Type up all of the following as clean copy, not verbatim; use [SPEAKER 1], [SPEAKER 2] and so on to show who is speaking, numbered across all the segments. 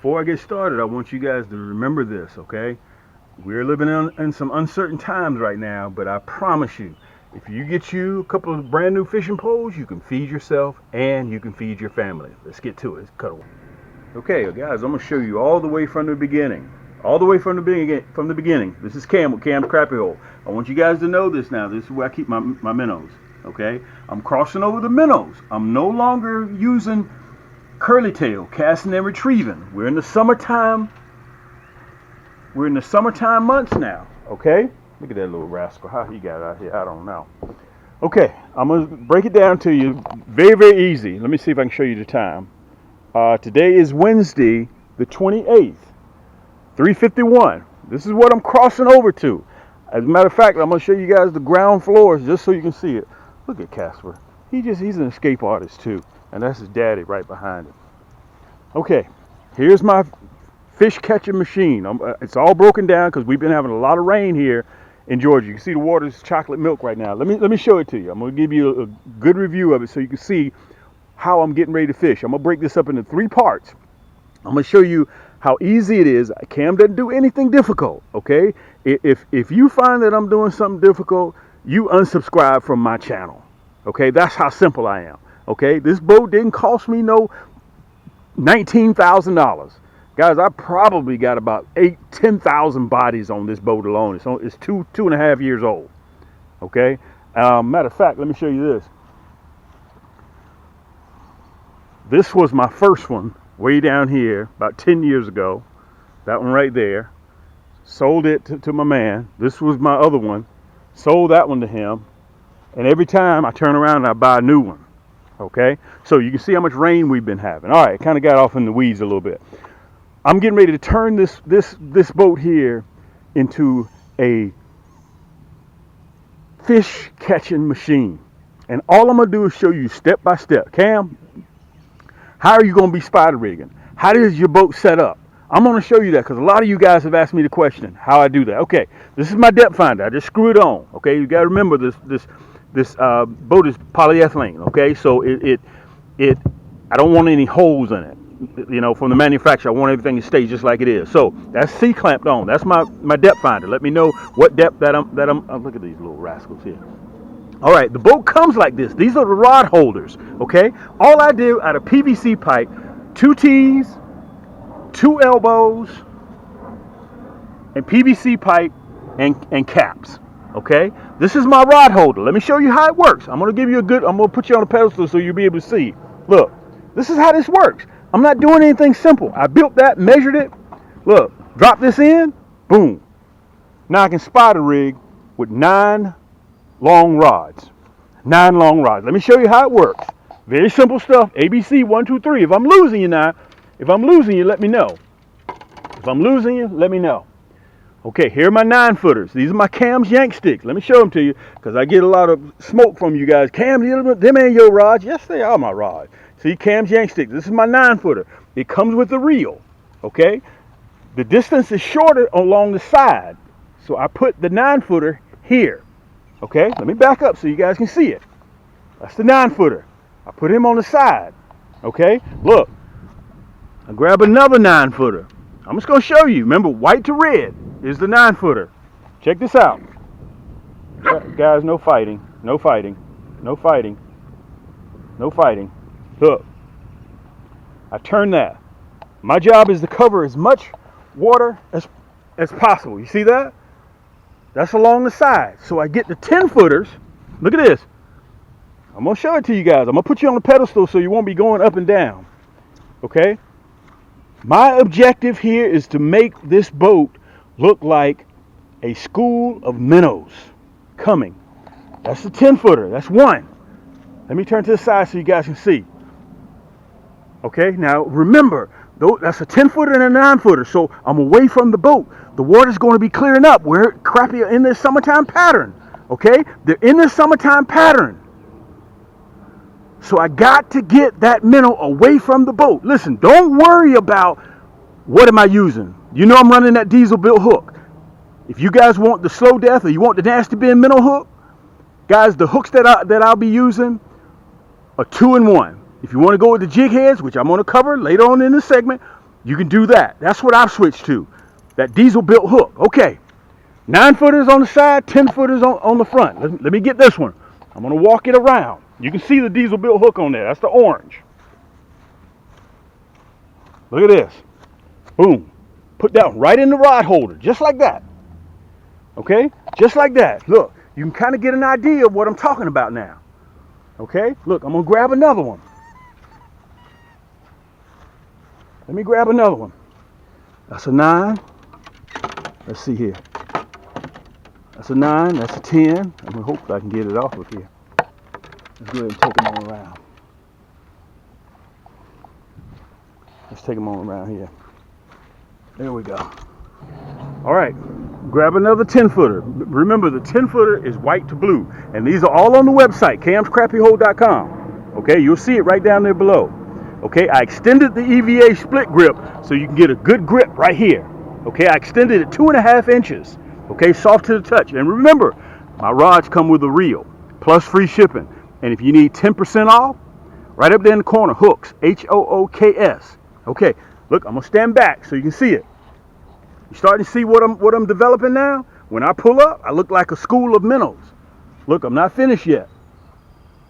[SPEAKER 1] before I get started, I want you guys to remember this, okay? We're living in some uncertain times right now, but I promise you, if you get you a couple of brand new fishing poles, you can feed yourself and you can feed your family. Let's get to it. Cut away. Okay, guys, I'm gonna show you all the way from the beginning. All the way from the beginning. This is Cam with Cam's Crappie Hole. I want you guys to know this now. This is where I keep my minnows. Okay? I'm crossing over the minnows. I'm no longer using curly tail, casting and retrieving. We're in the summertime. We're in the summertime months now. Okay? Look at that little rascal. How he got out here, I don't know. Okay, I'm gonna break it down to you very, very easy. Let me see if I can show you the time. Today is Wednesday, the 28th. 3:51. This is what I'm crossing over to. As a matter of fact, I'm going to show you guys the ground floors just so you can see it. Look at Casper. He's an escape artist too. And that's his daddy right behind him. Okay, here's my fish catching machine. It's all broken down because we've been having a lot of rain here in Georgia. You can see the water's chocolate milk right now. Let me show it to you. I'm going to give you a good review of it so you can see how I'm getting ready to fish. I'm going to break this up into 3 parts. I'm going to show you how easy it is. Cam doesn't do anything difficult, okay? If you find that I'm doing something difficult, you unsubscribe from my channel, okay? That's how simple I am, okay? This boat didn't cost me no $19,000. Guys, I probably got about 10,000 bodies on this boat alone. It's two and a half years old, okay? Matter of fact, let me show you this. This was my first one. Way down here about 10 years ago. That one right there. Sold it to my man. This was my other one. Sold that one to him. And every time I turn around and I buy a new one. Okay? So you can see how much rain we've been having. All right, kind of got off in the weeds a little bit. I'm getting ready to turn this boat here into a fish catching machine. And all I'm going to do is show you step by step. Cam, how are you going to be spider rigging? How is your boat set up? I'm going to show you that because a lot of you guys have asked me the question how I do that. Okay, this is my depth finder. I just screw it on. Okay, you got to remember this boat is polyethylene. Okay, so I don't want any holes in it. You know, from the manufacturer, I want everything to stay just like it is. So that's C-clamped on. That's my depth finder. Let me know what depth that I'm. Look at these little rascals here. All right, the boat comes like this. These are the rod holders, okay? All I do out of PVC pipe, 2 T's, 2 elbows, and PVC pipe and caps, okay? This is my rod holder. Let me show you how it works. I'm going to put you on a pedestal so you'll be able to see. Look, this is how this works. I'm not doing anything simple. I built that, measured it. Look, drop this in, boom. Now I can spider rig with 9 long rods. 9 long rods. Let me show you how it works. Very simple stuff. ABC 1, 2, 3. If I'm losing you now, let me know. If I'm losing you, let me know. Okay, here are my 9-footers. These are my Cam's yank sticks. Let me show them to you because I get a lot of smoke from you guys. Cam, them ain't your rods. Yes, they are my rods. See, Cam's yank sticks. This is my 9-footer. It comes with the reel. Okay, the distance is shorter along the side, so I put the 9-footer here. Okay, let me back up so you guys can see it. That's the 9-footer. I put him on the side. Okay, look. I grab another 9-footer. I'm just going to show you. Remember, white to red is the 9-footer. Check this out. Guys, no fighting. No fighting. No fighting. No fighting. Look. I turn that. My job is to cover as much water as possible. You see that? That's along the side. So I get the 10-footers. Look at this. I'm going to show it to you guys. I'm going to put you on the pedestal so you won't be going up and down. Okay? My objective here is to make this boat look like a school of minnows coming. That's the 10-footer. That's one. Let me turn to the side so you guys can see. Okay? Now, remember, that's a 10-footer and a 9-footer. So I'm away from the boat. The water's going to be clearing up. We're crappie in this summertime pattern. Okay? They're in this summertime pattern. So I got to get that minnow away from the boat. Listen, don't worry about what am I using. You know I'm running that diesel built hook. If you guys want the slow death or you want the nasty bin minnow hook, guys, the hooks that I'll be using are 2-in-1. If you want to go with the jig heads, which I'm going to cover later on in the segment, You can do that. That's what I've switched to. That diesel built hook. Okay. 9-footers on the side, 10-footers on the front. Let me get this one. I'm going to walk it around. You can see the diesel built hook on there. That's the orange. Look at this. Boom. Put that right in the rod holder, just like that. Okay? Just like that. Look, you can kind of get an idea of what I'm talking about now. Okay? Look, I'm going to grab another one. Let me grab another one. That's a 9. Let's see here. That's a 9. That's a 10. I'm going to hope I can get it off of here. Let's go ahead and take them on around. Let's take them on around here. There we go. All right. Grab another 10-footer. Remember, the 10-footer is white to blue. And these are all on the website, camscrappyhole.com. Okay, you'll see it right down there below. Okay, I extended the EVA split grip so you can get a good grip right here. Okay, I extended it 2.5 inches. Okay, soft to the touch. And remember, my rods come with a reel, plus free shipping. And if you need 10% off, right up there in the corner, hooks, Hooks. Okay, look, I'm gonna stand back so you can see it. You starting to see what I'm developing now? When I pull up, I look like a school of minnows. Look, I'm not finished yet.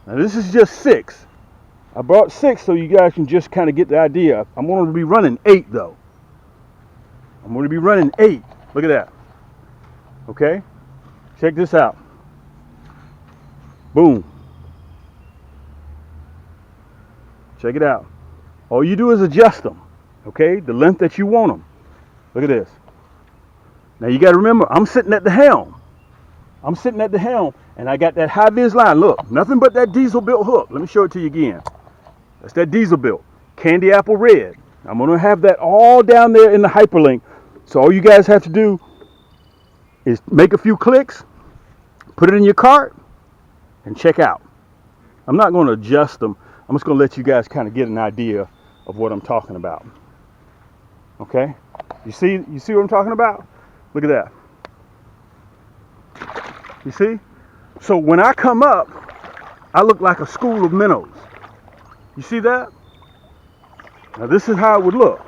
[SPEAKER 1] Now this is just 6. I brought 6 so you guys can just kind of get the idea. I'm going to be running 8 though. I'm going to be running 8. Look at that. Okay? Check this out. Boom. Check it out. All you do is adjust them. Okay? The length that you want them. Look at this. Now you got to remember, I'm sitting at the helm. I'm sitting at the helm and I got that high vis line. Look, nothing but that diesel built hook. Let me show it to you again. That's that diesel built. Candy apple red. I'm going to have that all down there in the hyperlink. So all you guys have to do is make a few clicks, put it in your cart, and check out. I'm not going to adjust them. I'm just going to let you guys kind of get an idea of what I'm talking about. Okay? You see what I'm talking about? Look at that. You see? So when I come up, I look like a school of minnows. You see that? Now this is how it would look.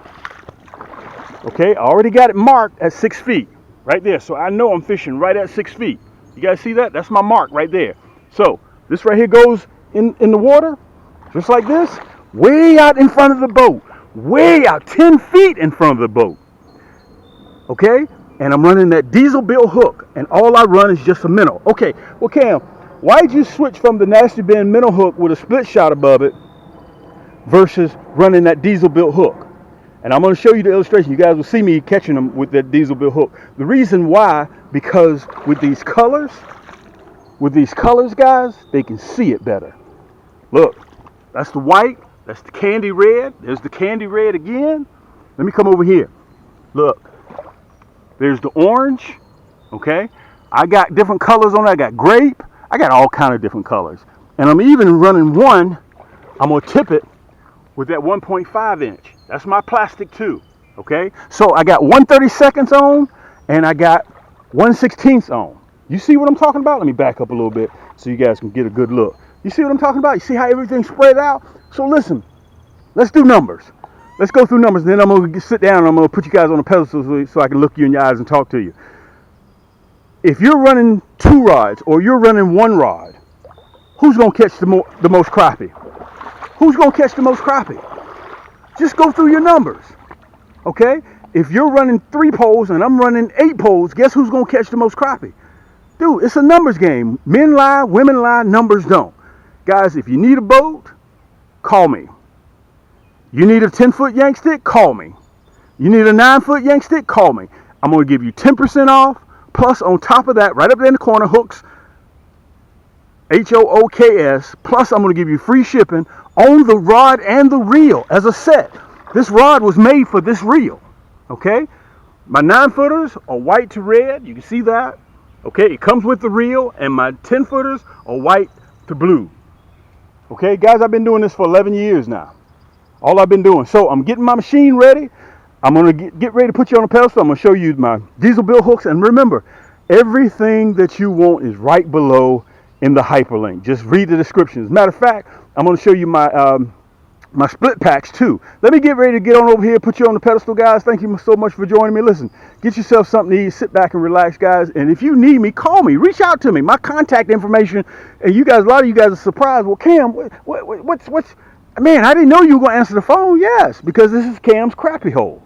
[SPEAKER 1] Okay, I already got it marked at 6 feet. Right there. So I know I'm fishing right at 6 feet. You guys see that? That's my mark right there. So this right here goes in the water, just like this, way out in front of the boat. Way out, 10 feet in front of the boat. Okay? And I'm running that diesel built hook. And all I run is just a minnow. Okay, well Cam, why did you switch from the Nasty Bend minnow hook with a split shot above it versus running that diesel built hook? And I'm going to show you the illustration. You guys will see me catching them with that diesel built hook. The reason why, because with these colors, guys, they can see it better. Look, that's the white, that's the candy red. There's the candy red again. Let me come over here. Look, there's the orange, okay? I got different colors on it. I got grape. I got all kind of different colors. And I'm even running one. I'm going to tip it with that 1.5 inch. That's my plastic too, okay? So I got 1/32 on and I got 1/16 on. You see what I'm talking about? Let me back up a little bit so you guys can get a good look. You see what I'm talking about? You see how everything's spread out? So listen, let's do numbers. Let's go through numbers, and then I'm going to sit down and I'm going to put you guys on a pedestal so I can look you in your eyes and talk to you. If you're running 2 rods or you're running 1 rod, who's going to catch the most crappie? Who's going to catch the most crappie? Just go through your numbers, okay? If you're running 3 poles and I'm running 8 poles, guess who's going to catch the most crappie? Dude, it's a numbers game. Men lie, women lie, numbers don't. Guys, if you need a boat, call me. You need a 10-foot yank stick? Call me. You need a 9-foot yank stick? Call me. I'm going to give you 10% off, plus on top of that, right up there in the corner, hooks, Hooks, plus I'm going to give you free shipping on the rod and the reel as a set. This rod was made for this reel, okay? My 9-footers are white to red. You can see that, okay? It comes with the reel, and my 10-footers are white to blue. Okay, guys, I've been doing this for 11 years now. All I've been doing. So I'm getting my machine ready. I'm going to get ready to put you on a pedestal. I'm going to show you my diesel built hooks. And remember, everything that you want is right below in the hyperlink. Just read the description. As a matter of fact, I'm going to show you my my split packs too. Let me get ready to get on over here, put you on the pedestal, guys. Thank you so much for joining me. Listen, get yourself something to eat, sit back and relax, guys. And if you need me, call me, reach out to me. My contact information, and you guys, a lot of you guys are surprised. Well, Cam, what's, man, I didn't know you were going to answer the phone. Yes, because this is Cam's Crappie Hole.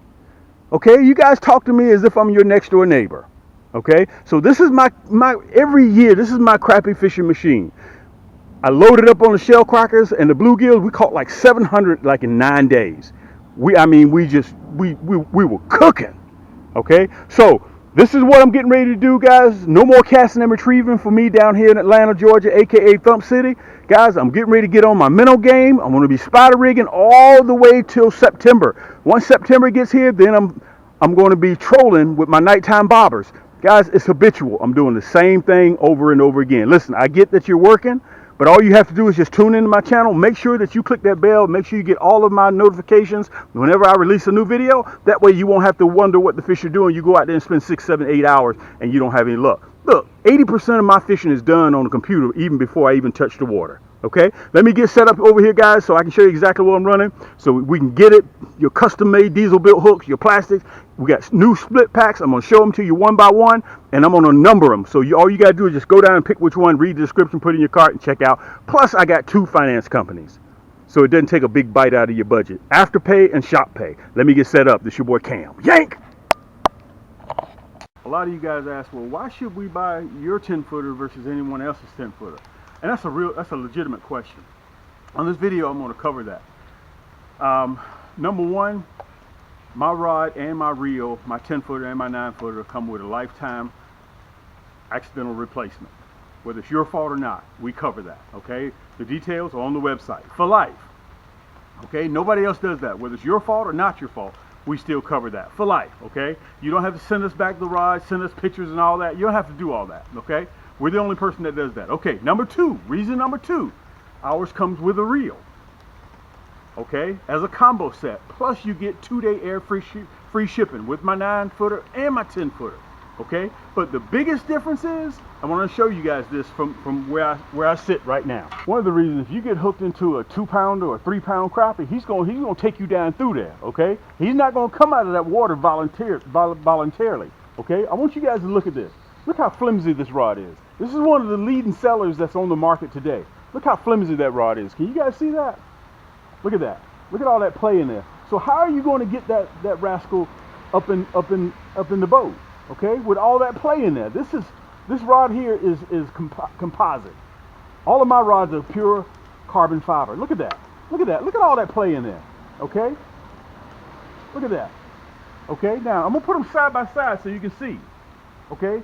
[SPEAKER 1] Okay, you guys talk to me as if I'm your next door neighbor. Okay, so this is my every year, this is my crappie fishing machine. I loaded up on the shell crackers and the bluegills. We caught like 700 like in 9 days. We were cooking. Okay, so this is what I'm getting ready to do, guys. No more casting and retrieving for me down here in Atlanta, Georgia, aka Thump City. Guys, I'm getting ready to get on my minnow game. I'm going to be spider rigging all the way till September. Once September gets here, then I'm going to be trolling with my nighttime bobbers. Guys, it's habitual. I'm doing the same thing over and over again. Listen, I get that you're working, but all you have to do is just tune into my channel. Make sure that you click that bell. Make sure you get all of my notifications whenever I release a new video. That way you won't have to wonder what the fish are doing. You go out there and spend 6, 7, 8 hours and you don't have any luck. Look, 80% of my fishing is done on the computer even before I even touch the water. Okay, let me get set up over here, guys, so I can show you exactly what I'm running, so we can get it. Your custom-made diesel-built hooks, your plastics. We got new split packs. I'm gonna show them to you one by one, and I'm gonna number them. So all you gotta do is just go down and pick which one, read the description, put it in your cart, and check out. Plus, I got 2 finance companies, so it doesn't take a big bite out of your budget. Afterpay and shop pay. Let me get set up. This is your boy Cam. Yank. A lot of you guys ask, well, why should we buy your 10-footer versus anyone else's 10-footer? And that's a legitimate question. On this video, I'm going to cover that. Number one, my rod and my reel, my 10-footer and my 9-footer come with a lifetime accidental replacement. Whether it's your fault or not, we cover that, okay? The details are on the website for life, okay? Nobody else does that. Whether it's your fault or not your fault, we still cover that for life, okay? You don't have to send us back the rod, send us pictures and all that. You don't have to do all that, okay? We're the only person that does that. Okay, reason number two, ours comes with a reel, okay, as a combo set. Plus you get 2-day air free shipping with my 9-footer and my 10-footer, okay? But the biggest difference is, I want to show you guys this from where I sit right now. One of the reasons, if you get hooked into a 2-pounder or a 3-pound crappie, he's gonna take you down through there, okay? He's not gonna come out of that water voluntarily, okay? I want you guys to look at this. Look how flimsy this rod is. This is one of the leading sellers that's on the market today. Look how flimsy that rod is. Can you guys see that? Look at that. Look at all that play in there. So how are you going to get that rascal up in the boat? Okay, with all that play in there. This rod here is composite. All of my rods are pure carbon fiber. Look at that. Look at that. Look at all that play in there. Okay. Look at that. Okay. Now I'm gonna put them side by side so you can see. Okay.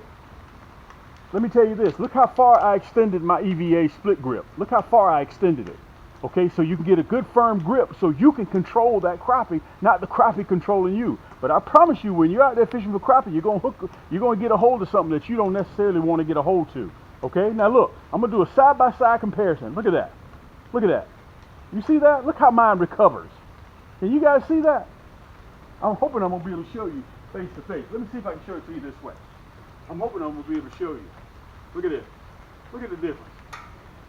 [SPEAKER 1] Let me tell you this. Look how far I extended my EVA split grip. Look how far I extended it. Okay, so you can get a good firm grip so you can control that crappie, not the crappie controlling you. But I promise you, when you're out there fishing for crappie, you're gonna get a hold of something that you don't necessarily want to get a hold to. Okay, now look, I'm gonna do a side-by-side comparison. Look at that. Look at that. You see that? Look how mine recovers. Can you guys see that? I'm hoping I'm gonna be able to show you face to face. Let me see if I can show it to you this way. I'm hoping I'm gonna be able to show you. Look at this. Look at the difference.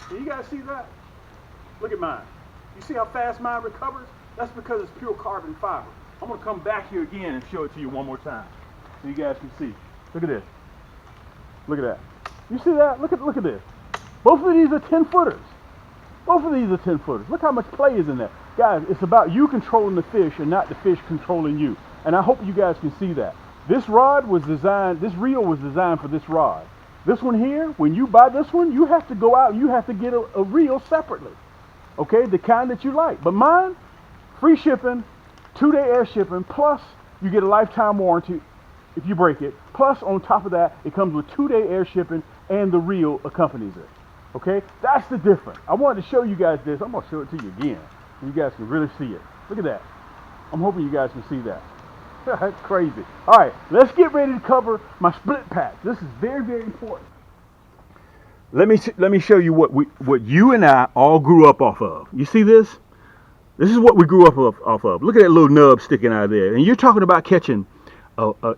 [SPEAKER 1] Can you guys see that? Look at mine. You see how fast mine recovers? That's because it's pure carbon fiber. I'm going to come back here again and show it to you one more time so you guys can see. Look at this. Look at that. You see that? Look at this. Both of these are 10-footers. Both of these are 10-footers. Look how much play is in there. Guys, it's about you controlling the fish and not the fish controlling you. And I hope you guys can see that. This rod was designed, this reel was designed for this rod. This one here, when you buy this one, you have to go out and you have to get a reel separately. Okay, the kind that you like. But mine, free shipping, 2-day air shipping, plus you get a lifetime warranty if you break it. Plus, on top of that, it comes with 2-day air shipping and the reel accompanies it. Okay, that's the difference. I wanted to show you guys this. I'm going to show it to you again so you guys can really see it. Look at that. I'm hoping you guys can see that. That's crazy. All right, let's get ready to cover my split pack. This is very, very important. Let me show you what you and I all grew up off of. You see this? This is what we grew up off of. Look at that little nub sticking out of there. And you're talking about catching.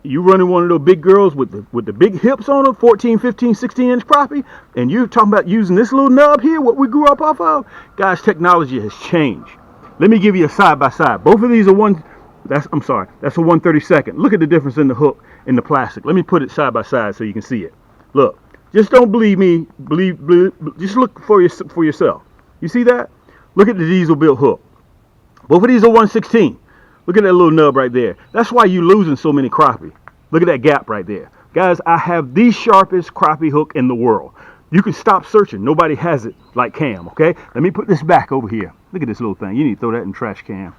[SPEAKER 1] You running one of those big girls with the big hips on them, 14, 15, 16-inch crappie, and you're talking about using this little nub here, what we grew up off of. Guys, technology has changed. Let me give you a side by side. Both of these are that's a 1/32. Look at the difference in the hook and the plastic. Let me put it side by side so you can see it. Look, just don't believe me. Just look for yourself. You see that? Look at the diesel built hook. Both of these are 1/16. Look at that little nub right there. That's why you're losing so many crappie. Look at that gap right there. Guys, I have the sharpest crappie hook in the world. You can stop searching. Nobody has it like Cam, okay? Let me put this back over here. Look at this little thing. You need to throw that in the trash can.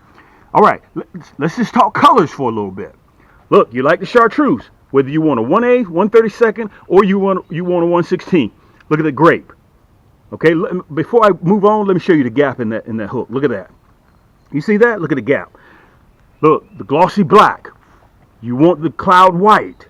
[SPEAKER 1] All right, let's just talk colors for a little bit. Look, you like the chartreuse, whether you want a 1/8, 1/32, or you want a 1/16. Look at the grape. Okay, before I move on, let me show you the gap in that hook. Look at that. You see that? Look at the gap. Look, the glossy black. You want the cloud white.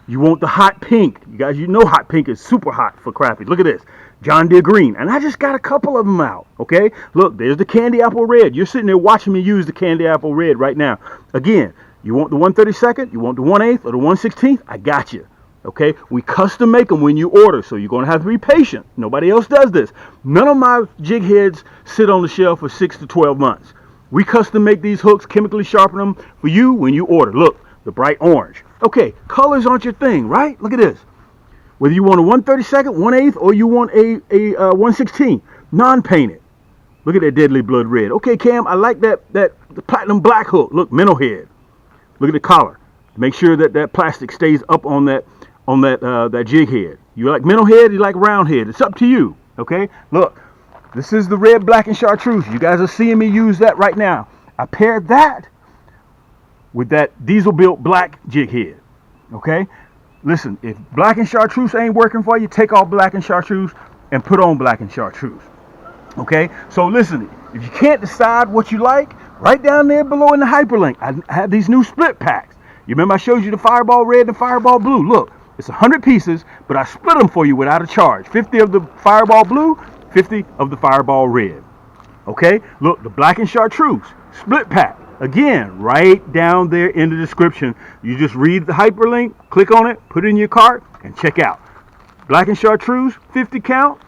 [SPEAKER 1] You want the hot pink. You guys, you know hot pink is super hot for crappie. Look at this. John Deere green. And I just got a couple of them out. Okay? Look, there's the candy apple red. You're sitting there watching me use the candy apple red right now. Again, you want the 1/32, you want the 1/8 or the 1/16? I got you. Okay? We custom make them when you order, so you're going to have to be patient. Nobody else does this. None of my jig heads sit on the shelf for 6 to 12 months. We custom make these hooks, chemically sharpen them for you when you order. Look, the bright orange. Okay, colors aren't your thing, right? Look at this. Whether you want a 1/32, 1/8, or you want a 1/16, non-painted. Look at that deadly blood red. Okay, Cam, I like the platinum black hook. Look, minnow head. Look at the collar. Make sure that plastic stays up on that jig head. You like minnow head? You like round head? It's up to you. Okay. Look, this is the red, black, and chartreuse. You guys are seeing me use that right now. I paired that with that diesel built black jig head. Okay. Listen, if black and chartreuse ain't working for you, take off black and chartreuse and put on black and chartreuse. Okay. So listen, if you can't decide what you like, right down there below in the hyperlink, I have these new split packs. You remember I showed you the Fireball Red and the Fireball Blue. Look, it's 100 pieces, but I split them for you without a charge. 50 of the Fireball Blue, 50 of the Fireball Red. Okay, look, the black and chartreuse split pack. Again, right down there in the description. You just read the hyperlink, click on it, put it in your cart, and check out. Black and chartreuse, 50 count.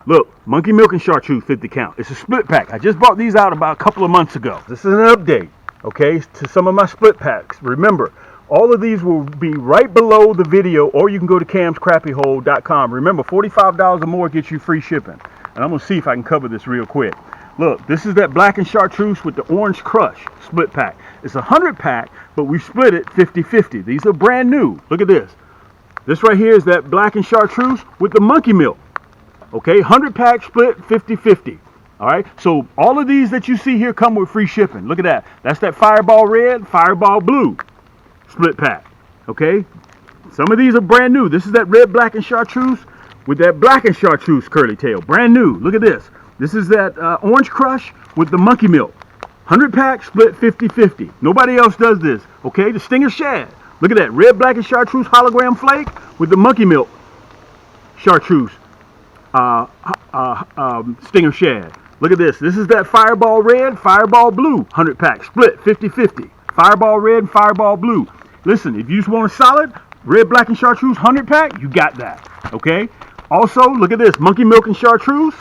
[SPEAKER 1] Look, monkey milk and chartreuse, 50 count. It's a split pack. I just brought these out about a couple of months ago. This is an update, okay, to some of my split packs. Remember, all of these will be right below the video, or you can go to camscrappiehole.com. Remember, $45 or more gets you free shipping. And I'm going to see if I can cover this real quick. Look, this is that black and chartreuse with the orange crush split pack. It's a 100 pack, but we split it 50-50. These are brand new. Look at this. This right here is that black and chartreuse with the monkey milk. Okay, 100 pack split 50-50. All right, so all of these that you see here come with free shipping. Look at that. That's that Fireball Red, Fireball Blue split pack. Okay, some of these are brand new. This is that red, black, and chartreuse with that black and chartreuse curly tail. Brand new. Look at this. This is that orange crush with the monkey milk. 100 pack split 50-50. Nobody else does this. Okay, the Stinger Shad. Look at that. Red, black, and chartreuse hologram flake with the monkey milk chartreuse Stinger Shad. Look at this. This is that Fireball Red, Fireball Blue 100 pack split 50-50. Fireball Red and Fireball Blue. Listen, if you just want a solid red, black, and chartreuse 100 pack, you got that. Okay. Also, look at this. Monkey milk and chartreuse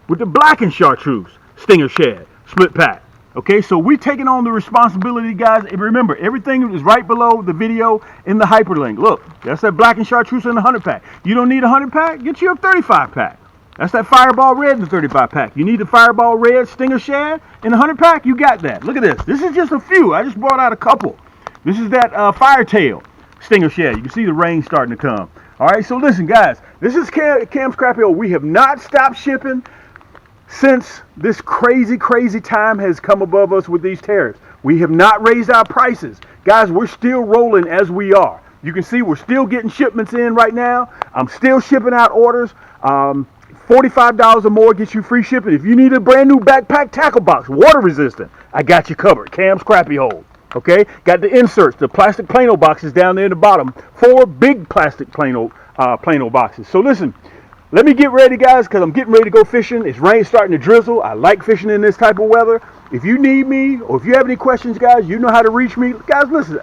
[SPEAKER 1] with the black and chartreuse Stinger Shad split pack. Okay, so we're taking on the responsibility, guys. And remember, everything is right below the video in the hyperlink. Look, that's that black and chartreuse in the 100 pack. You don't need a 100 pack? Get you a 35 pack. That's that Fireball Red in the 35 pack. You need the Fireball Red Stinger Shad in the 100 pack? You got that. Look at this. This is just a few. I just brought out a couple. This is that Firetail Stinger Shad. You can see the rain starting to come. All right, so listen, guys. This is Cam's Crappie Hole. We have not stopped shipping since this crazy time has come above us with these tariffs. We have not raised our prices. Guys, we're still rolling as we are. You can see we're still getting shipments in right now. I'm still shipping out orders. $45 or more gets you free shipping. If you need a brand new backpack tackle box, water resistant, I got you covered. Cam's Crappie Hole. Okay? Got the inserts, the plastic Plano boxes down there in the bottom. 4 big plastic Plano boxes. So listen, let me get ready, guys, because I'm getting ready to go fishing. It's rain starting to drizzle. I like fishing in this type of weather. If you need me or if you have any questions, guys, you know how to reach me. Guys, listen,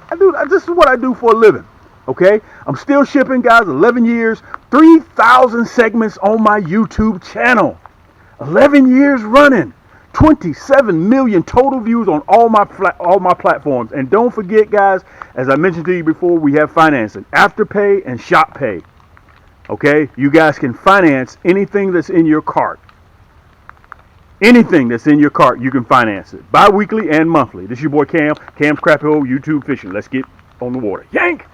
[SPEAKER 1] this is what I do for a living. Okay? I'm still shipping, guys, 11 years, 3,000 segments on my YouTube channel. 11 years running. 27 million total views on all my platforms. And don't forget, guys, as I mentioned to you before, we have financing, Afterpay and Shop Pay. Okay, you guys can finance anything that's in your cart. Anything that's in your cart, you can finance it bi-weekly and monthly. This is your boy Cam, Cam's Crappie Hole YouTube Fishing. Let's get on the water. Yank!